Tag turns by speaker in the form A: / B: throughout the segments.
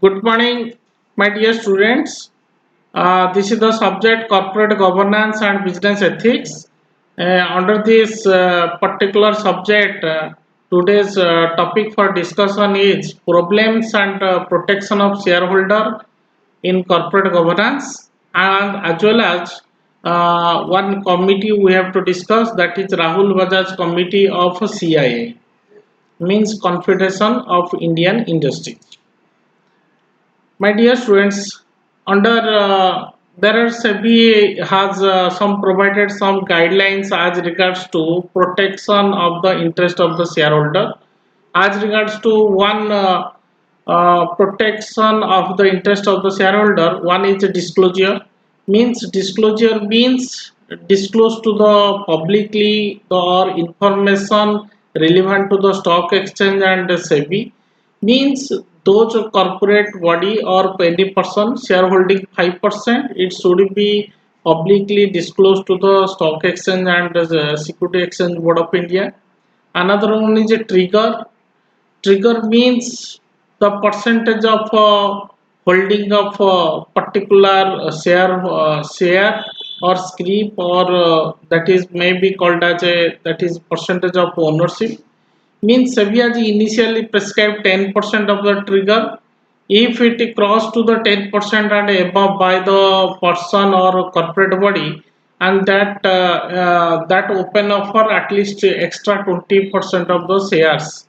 A: Good morning, my dear students. This is the subject corporate governance and business ethics. Under this particular subject, today's topic for discussion is problems and protection of shareholder in corporate governance, and as well as one committee we have to discuss, that is Rahul Bajaj committee of CIA, means Confederation of Indian Industry. My dear students, under there are SEBI has some provided some guidelines as regards to protection of the interest of the shareholder. As regards to one protection of the interest of the shareholder, one is a disclosure. Disclosure means disclose to the publicly or information relevant to the stock exchange and SEBI, means those corporate body or any person shareholding 5%, it should be publicly disclosed to the stock exchange and the security exchange board of India. Another one is a trigger. Trigger means the percentage of holding of particular share or scrip, or that is may be called as a, that is percentage of ownership. SEBI has initially prescribed 10% of the trigger. If it cross to the 10% and above by the person or corporate body, and that open offer at least extra 20% of the shares,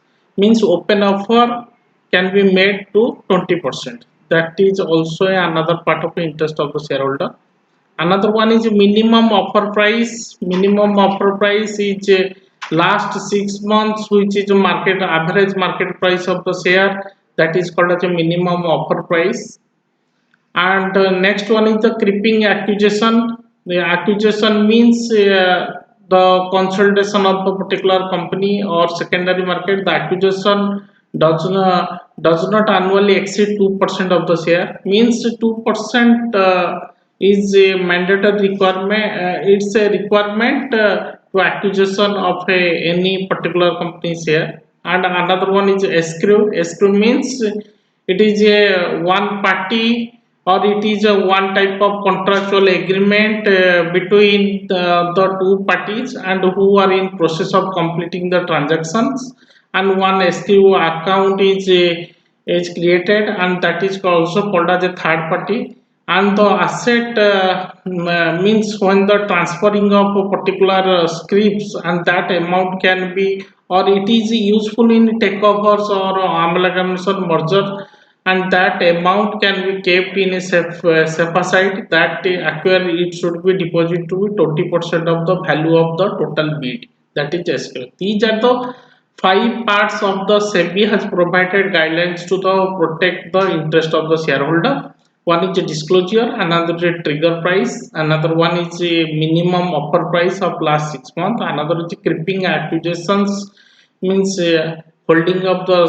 A: open offer can be made to 20%. That is also another part of the interest of the shareholder. Another one is minimum offer price. Minimum offer price is last 6 months, which is market average market price of the share, that is called as a minimum offer price. And next one is the creeping accusation. The accusation means the consolidation of a particular company or secondary market. The accusation does not annually exceed 2% of the share. 2% is a mandatory requirement. It's a requirement to accusation of any particular company share. And another one is escrow. Escrow means it is a one party, or it is a one type of contractual agreement between the two parties and who are in process of completing the transactions, and one escrow account is created, and that is also called as a third party. And the asset means when the transferring of a particular scripts, and that amount can be, or it is useful in takeovers or amalgamation merger, and that amount can be kept in a safe aside, that acquire it should be deposited to be 20% of the value of the total bid, that is escrow. These are the five parts of the SEBI has provided guidelines to the protect the interest of the shareholder. One is a disclosure, another is a trigger price, another one is a minimum offer price of last 6 months, another is a creeping accusations, holding of the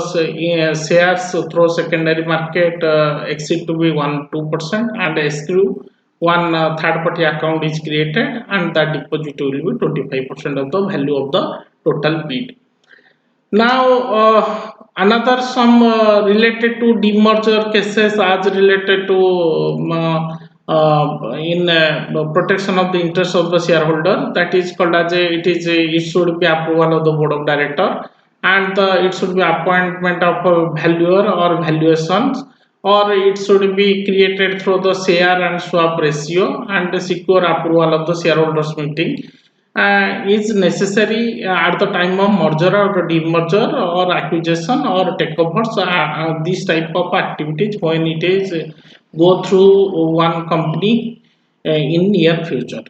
A: shares through secondary market exceed to be 1-2%, and escrow one third party account is created, and that deposit will be 25% of the value of the total bid. Now, another some related to demerger cases as related to in protection of the interest of the shareholder, that is called as it should be approval of the board of director, and it should be appointment of a valuer or valuations, or it should be created through the share and swap ratio, and secure approval of the shareholders meeting is necessary at the time of merger or demerger or acquisition or takeovers. This type of activities when it is go through one company in near future.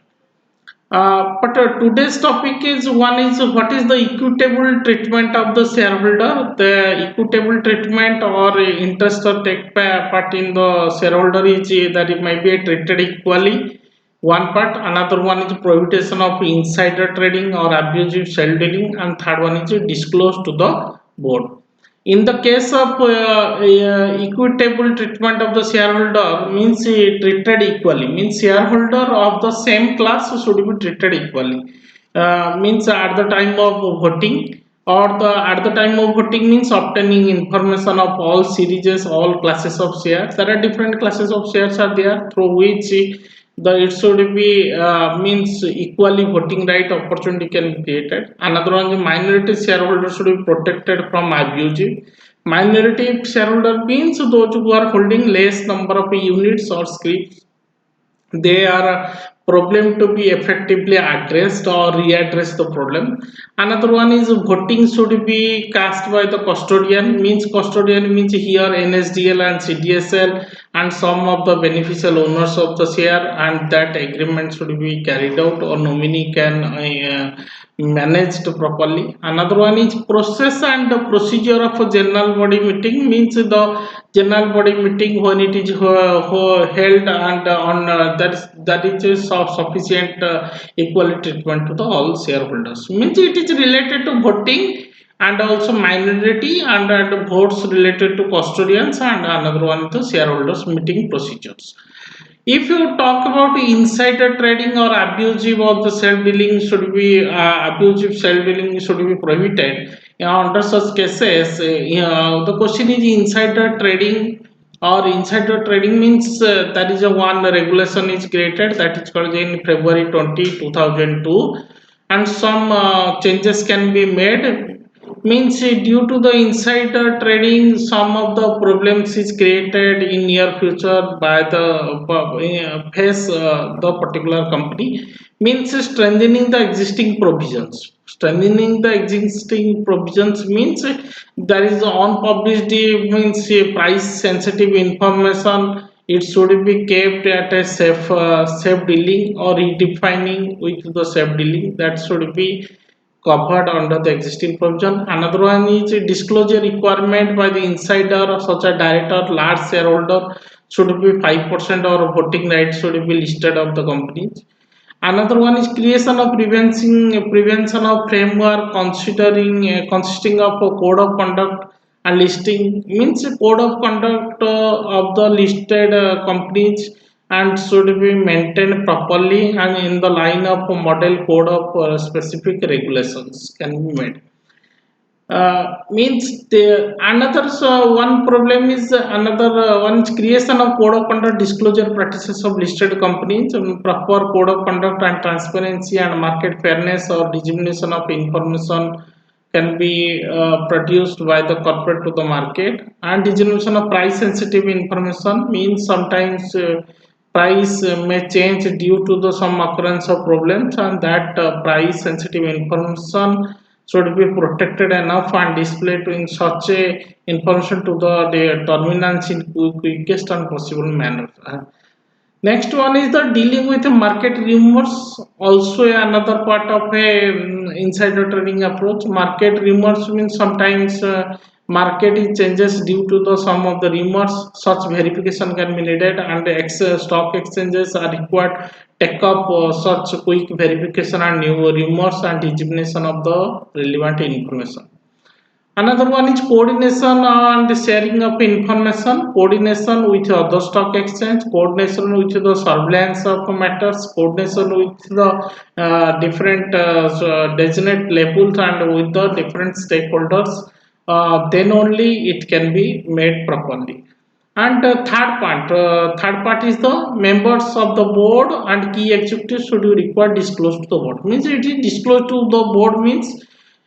A: But today's topic is one is what is the equitable treatment of the shareholder. The equitable treatment or interest or take part in the shareholder is that it might be treated equally. One part, another one is prohibition of insider trading or abusive shell dealing, and third one is disclosed to the board. In the case of equitable treatment of the shareholder, treated equally, shareholder of the same class should be treated equally. At the time of voting, or the at the time of voting means obtaining information of all series, all classes of shares. There are different classes of shares are there through which the it should be means equally voting right opportunity can be created. Another one, the minority shareholders should be protected from abusive. Minority shareholder means those who are holding less number of units or scrips. They are a problem to be effectively addressed or readdress the problem. Another one is voting should be cast by the custodian. Means here NSDL and CDSL and some of the beneficial owners of the share, and that agreement should be carried out or nominee can managed properly. Another one is process and the procedure of a general body meeting. Means the general body meeting, when it is held and on that is of sufficient equal treatment to the all shareholders. Means it is related to voting and also minority and votes related to custodians, and another one is the shareholders meeting procedures. If you talk about insider trading or abusive of the self dealing should be abusive self dealing should be prohibited. Under such cases, the question is insider trading or insider trading means that is a one regulation is created that is called in February 2002, and some changes can be made. Means due to the insider trading, some of the problems is created in near future by the face the particular company. Means strengthening the existing provisions. Strengthening the existing provisions means there is unpublished means price sensitive information. It should be kept at a safe dealing or redefining with the safe dealing that should be covered under the existing provision. Another one is a disclosure requirement by the insider such a director, large shareholder should be 5% or voting rights should be listed of the companies. Another one is creation of prevention of framework considering consisting of a code of conduct and listing. Means a code of conduct of the listed companies and should be maintained properly and in the line of a model code of specific regulations can be made. Means the another one problem is another one is creation of code of conduct disclosure practices of listed companies. Proper code of conduct and transparency and market fairness or dissemination of information can be produced by the corporate to the market. And dissemination of price sensitive information means sometimes price may change due to the some occurrence of problems, and that price sensitive information should be protected enough and displayed in such a information to the terminals in quickest and possible manner. Next one is the dealing with the market rumors. Also another part of a insider trading approach. Market rumors means sometimes market is changes due to the some of the rumors. Such verification can be needed, and stock exchanges are required take up such quick verification and new rumors and dissemination of the relevant information. Another one is coordination and sharing of information, coordination with other stock exchange, coordination with the surveillance of matters, coordination with the different designate labels and with the different stakeholders. Then only it can be made properly. And third part is the members of the board and key executives should be required disclosed to the board. Means it is disclosed to the board means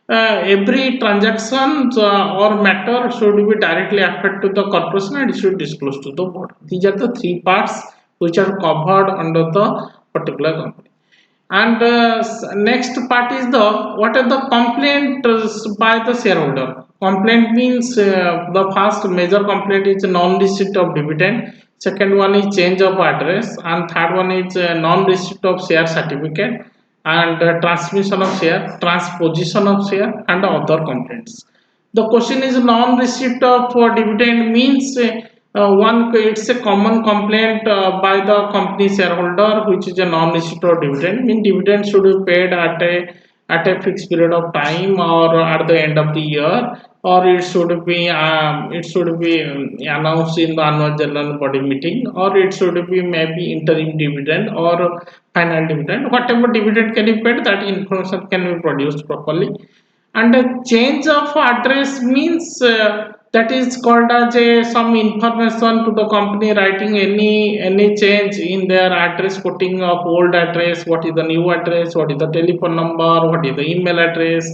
A: every transaction or matter should be directly affect to the corporation and it should disclose to the board. These are the three parts which are covered under the particular company. And next part is the what are the complaint by the shareholder. Complaint means the first major complaint is non-receipt of dividend, second one is change of address, and third one is non-receipt of share certificate, and transmission of share, transposition of share, and other complaints. The question is non-receipt of dividend means one it's a common complaint by the company shareholder which is a non-receipt of dividend. Mean dividend should be paid at a fixed period of time or at the end of the year, or it should be announced in the annual general body meeting, or it should be maybe interim dividend or final dividend. Whatever dividend can be paid, that information can be produced properly. And a change of address means that is called as a some information to the company writing any change in their address, putting of old address, what is the new address, what is the telephone number, what is the email address,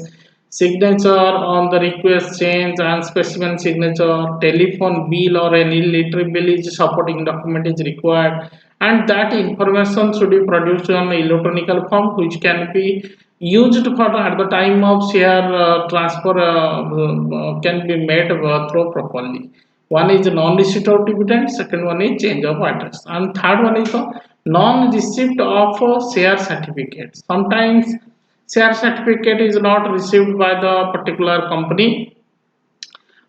A: signature on the request change and specimen signature, telephone bill or any literary bill is supporting document is required, and that information should be produced on electronic form which can be used for at the time of share transfer can be made through properly. One is non-receipt of dividend, second one is change of address, and third one is the non-receipt of share certificate. Sometimes share certificate is not received by the particular company.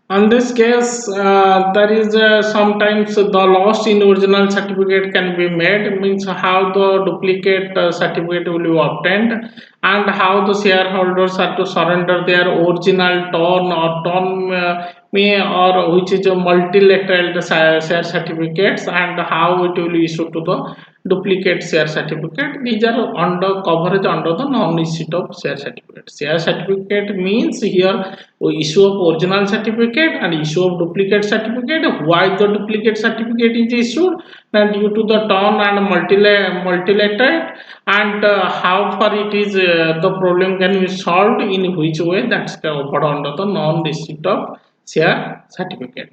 A: In this case, there is sometimes the loss in original certificate can be made, means how the duplicate certificate will be obtained, and how the shareholders are to surrender their original ton or ton me or which is a multilateral share certificates, and how it will issue to the duplicate share certificate. These are under coverage under the non-receipt of share certificate. Share certificate means here issue of original certificate and issue of duplicate certificate. Why the duplicate certificate is issued? And due to the turn and multilateral, and how far it is the problem can be solved in which way, that's covered under the non-receipt of share certificate.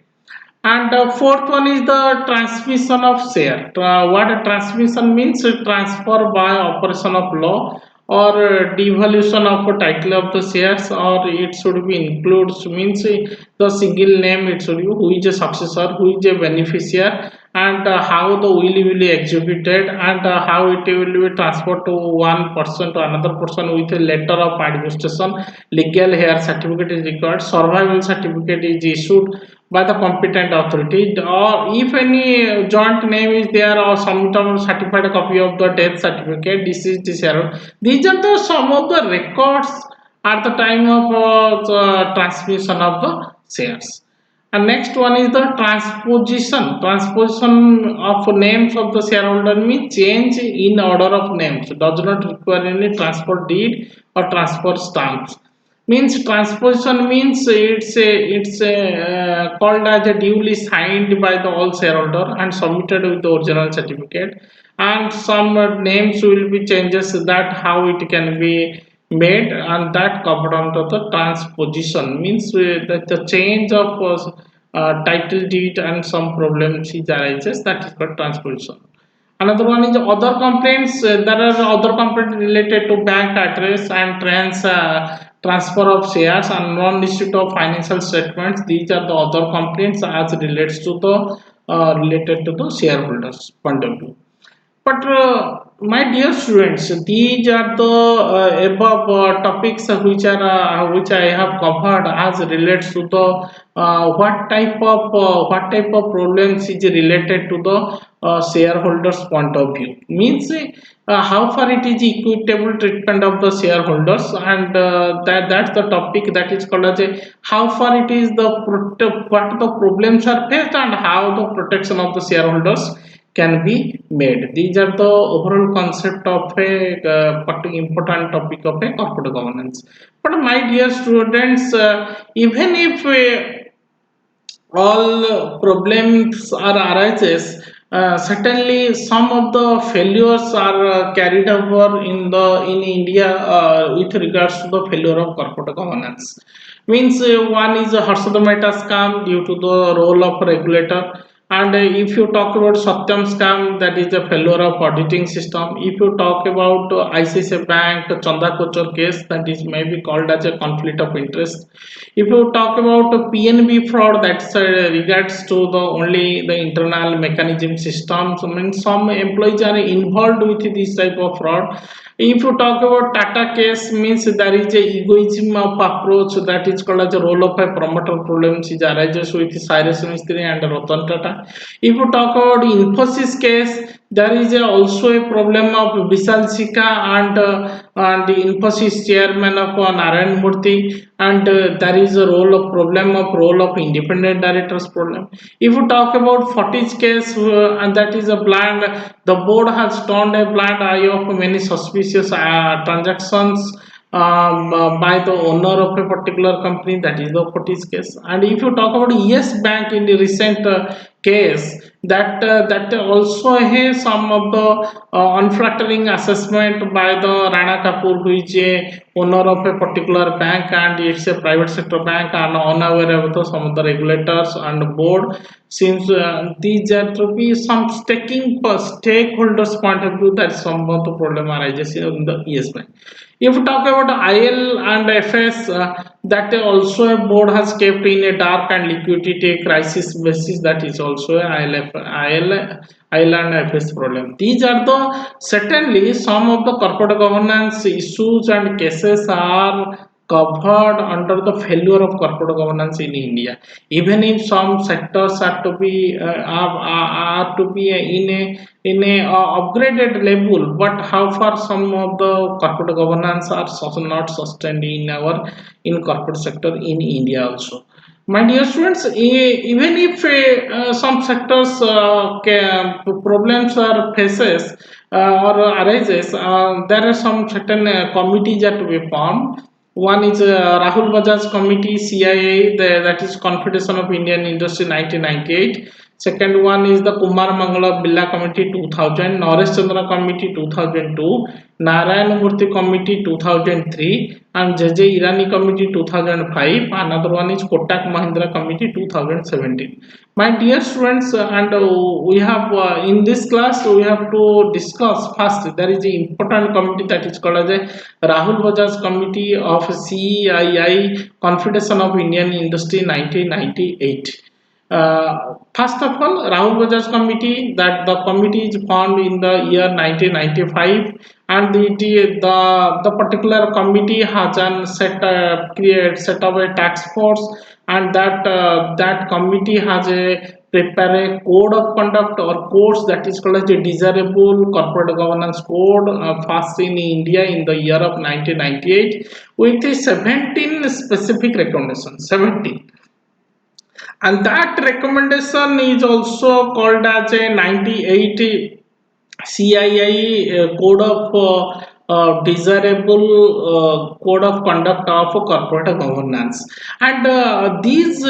A: And fourth one is the transmission of share. What a transmission means? Transfer by operation of law or devolution of a title of the shares, or it should be includes means the single name. It should be who is a successor, who is a beneficiary, and how the will be executed, and how it will be transferred to one person to another person with a letter of administration. Legal hair certificate is required. Survival certificate is issued by the competent authority, or if any joint name is there or some certified copy of the death certificate, this is this error. These are the some of the records at the time of the transmission of the shares. And next one is the transposition. Transposition of names of the shareholder means change in order of names. Does not require any transfer deed or transfer stamps. Means transposition means it's called as a duly signed by the all shareholder and submitted with the original certificate, and some names will be changes that how it can be made, and that covered under the transposition means that the change of title deed and some problems is arises, that is called transposition. Another one is other complaints. There are other complaints related to bank address and transfer of shares and non-receipt of financial statements. These are the other complaints as relates to the related to the shareholders point of view. But my dear students, these are the above topics which I have covered as relates to the what type of problems is related to the shareholders point of view. Means how far it is equitable treatment of the shareholders, and that's the topic that is called as a how far it is the what the problems are faced and how the protection of the shareholders can be made. These are the overall concept of a important topic of a corporate governance. But my dear students, even if all problems are arises, certainly some of the failures are carried over in India with regards to the failure of corporate governance. Means one is a Harshad Mehta scam due to the role of regulator, and if you talk about Satyam scam, that is a failure of auditing system. If you talk about ICICI Bank Chanda Kochar case, that is maybe called as a conflict of interest. If you talk about PNB fraud, that's regards to the only the internal mechanism systems. I mean, some employees are involved with this type of fraud. If you talk about Tata case, means there is a egoism of approach, that is called as a role of a promoter problems is arises with Cyrus Mistry and Ratan Tata. If you talk about Infosys case, there is also a problem of Vishal Sikka and the Infosys chairman of Narayan Murthy, and there is a role of independent directors problem. If you talk about Fortis case, and that is a blind, the board has turned a blind eye of many suspicious transactions by the owner of a particular company. That is the Fortis case. And if you talk about Yes Bank in the recent case, that also has some of the unflattering assessment by the Rana Kapoor, who is a owner of a particular bank, and it's a private sector bank, and unaware of the, some of the regulators and board. Since these are to be some stakeholders point of view, that some of the problem arises in the Yes Bank. If you talk about IL and FS, that also a board has kept in a dark and liquidity crisis basis. That is also a IL and FS problem. These are the certainly some of the corporate governance issues and cases are covered under the failure of corporate governance in India. Even if some sectors are to be are to be in a upgraded level, but how far some of the corporate governance are not sustained in our in corporate sector in India also. My dear students, even if some sectors problems or faces or arises, there are some certain committees that to be formed. One is Rahul Bajaj Committee, CIA, that is Confederation of Indian Industry 1998. Second one is the Kumar Mangala Billa Committee 2000, Naresh Chandra Committee 2002, Narayan Murthy Committee 2003, and JJ Irani Committee 2005. Another one is Kotak Mahindra Committee 2017. My dear students, and we have in this class we have to discuss first. There is an important committee that is called as a Rahul Bajaj Committee of CII, Confederation of Indian Industry 1998. First of all, Rahul Bajaj Committee, that the committee is formed in the year 1995, and the particular committee has an set up a task force, and that committee has a prepare a code of conduct or codes that is called as a desirable corporate governance code, first in India in the year of 1998, with 17 specific recommendations. 17, and that recommendation is also called as a 98 CII code of desirable code of conduct of corporate governance. And these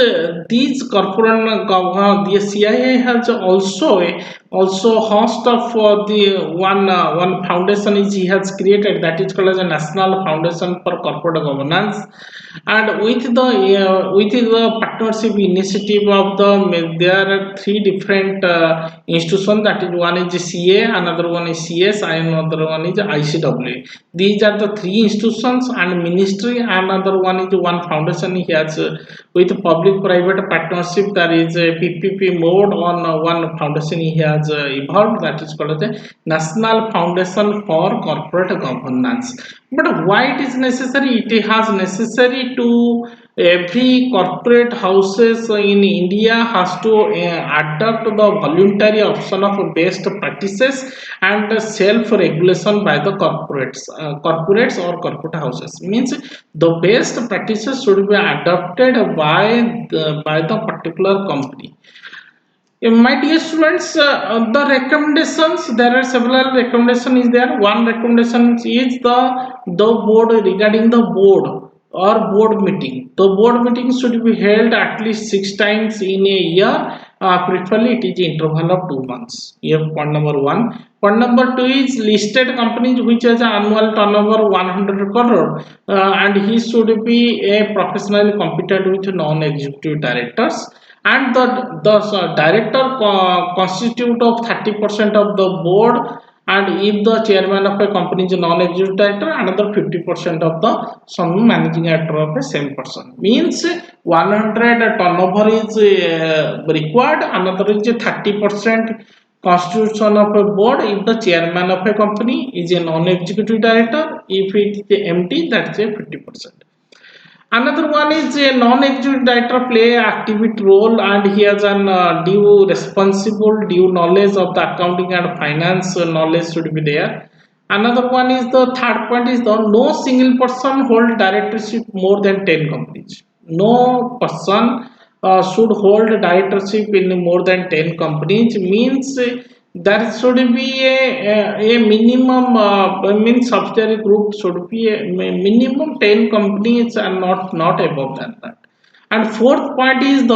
A: corporate the CII has also host of the one foundation is he has created, that is called as a National Foundation for Corporate Governance. And with the partnership initiative of there are three different institutions, that is one is CA, another one is CS, and another one is ICW. These are the three institutions, and ministry, another one is one foundation. He has with public private partnership, there is a PPP mode on one foundation he has evolved, that is called the National Foundation for Corporate Governance. But why it is necessary? It has necessary to every corporate houses in India has to adopt the voluntary option of best practices and self-regulation by the corporates or corporate houses. Means the best practices should be adopted by the particular company. My dear students, the recommendations, there are several recommendations is there. One recommendation is the board, regarding the board or board meeting. The board meeting should be held at least 6 times in a year. Preferably it is interval of 2 months. Here point number one. Point number two is listed companies which has an annual turnover 100 crore, and he should be a professionally competent with non-executive directors, and the director constitute of 30% of the board, and if the chairman of a company is a non-executive director, another 50% of the some managing director of the same person. Means 100 turnover is required, another is 30% constitution of a board if the chairman of a company is a non-executive director. If it is empty, that's a 50%. Another one is a non-executive director play active role, and he has an due responsible, due knowledge of the accounting and finance knowledge should be there. Another one is the third point is the no single person hold directorship more than 10 companies. No person should hold directorship in more than 10 companies. Means there should be a minimum means subsidiary group should be a minimum 10 companies and not above than that. And fourth point is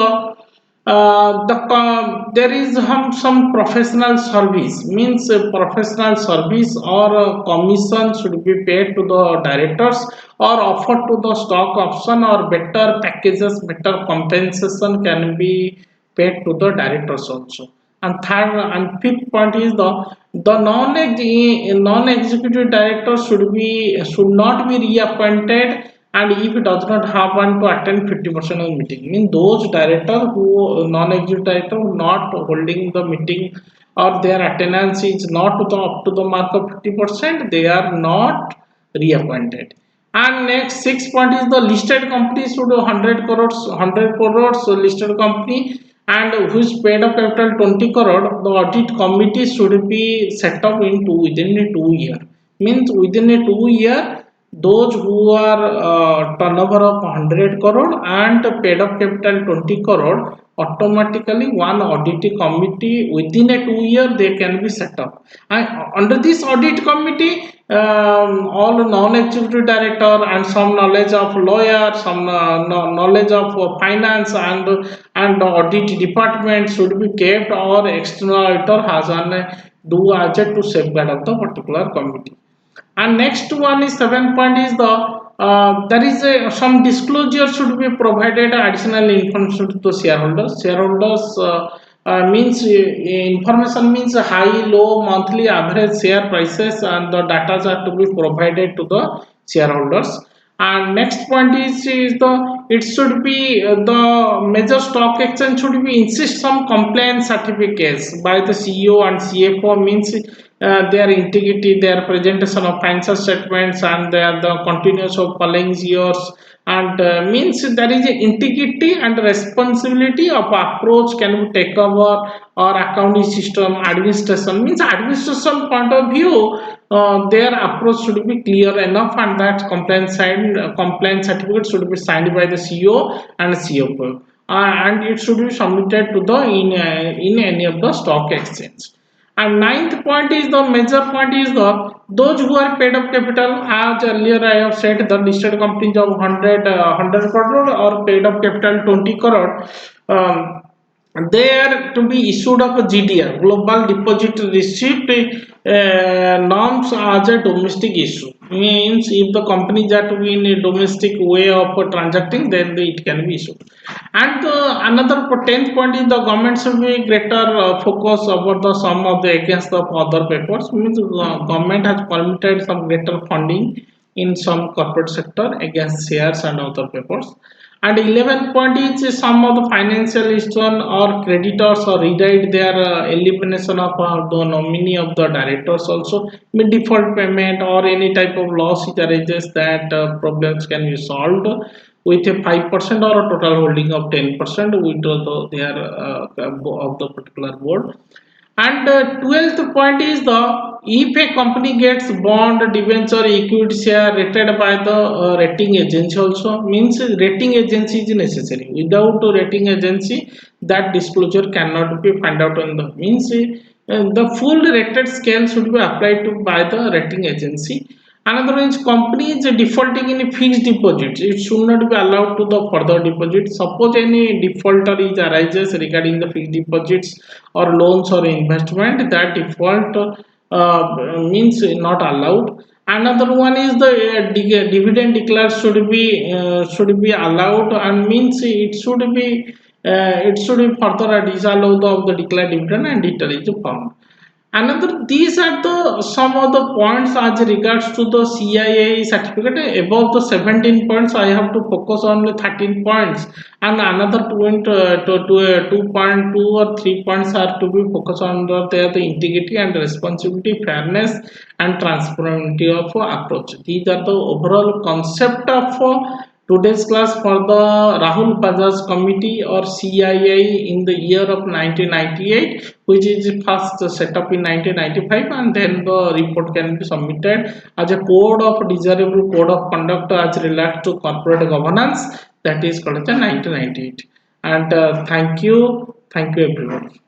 A: there is some professional service, means professional service or commission should be paid to the directors or offered to the stock option, or better packages, better compensation can be paid to the directors also. And third and fifth point is the non-executive director should not be reappointed, and if it does not happen to attend 50% of the meeting, mean those director who non-executive director who not holding the meeting or their attendance is not to the up to the mark of 50%, they are not reappointed. And next sixth point is the listed company should 100 crores listed company and whose paid up capital 20 crore, the audit committee should be set up within a 2 year. Means within a 2 year, those who are turnover of 100 crore and paid up capital 20 crore, automatically one audit committee within a 2 year they can be set up. And under this audit committee, all non-executive director and some knowledge of lawyer, some knowledge of finance and audit department should be kept, or external auditor has an do agent to safeguard of the particular committee. And next one is 7 point is there is some disclosure should be provided additional information to the shareholders. Means information means high, low, monthly, average share prices, and the data are to be provided to the shareholders. And next point is the it should be the major stock exchange should be insist some compliance certificates by the CEO and CFO, means their integrity, their presentation of financial statements, and their the continuous of following years, and means there is a integrity and responsibility of approach can be take over or accounting system administration, means administration point of view, their approach should be clear enough, and that compliance certificate should be signed by the CEO and CFO, and it should be submitted to the in any of the stock exchange. And ninth point is the major point is those who are paid up capital, as earlier I have said, the listed companies of 100 crore or paid up capital 20 crore, um, they are to be issued of a GDR, Global Deposit Receipt norms as a domestic issue. Means if the companies are to be in a domestic way of transacting, then it can be issued. And another 10th point is the government should be greater focus about the sum of the against the other papers. Means government has permitted some greater funding in some corporate sector against shares and other papers. And 11th point is some of the financial institution or creditors or rewrite their elimination of the nominee of the directors also, mean default payment or any type of loss it arises, that problems can be solved with a 5% or a total holding of 10% with their of the particular board. And 12th point is if a company gets bond, debenture, equity share rated by the rating agency also, means rating agency is necessary. Without a rating agency, that disclosure cannot be found out on the, means the full rated scale should be applied to by the rating agency. Another is company is defaulting in fixed deposits. It should not be allowed to the further deposit. Suppose any defaulter is arises regarding the fixed deposits or loans or investment, that default means not allowed. Another one is the dividend declared should be allowed, and means it should be further disallowed of the declared dividend, and it is found. Another, these are the some of the points as regards to the CIA certificate. Above the 17 points, I have to focus on the 13 points, and another point to 2.2 or 3 points are to be focused on the integrity and responsibility, fairness, and transparency of approach. These are the overall concept of today's class for the Rahul Bajaj Committee or CIA in the year of 1998, which is first set up in 1995, and then the report can be submitted as a code of desirable code of conduct as related to corporate governance, that is called as 1998. And thank you everyone.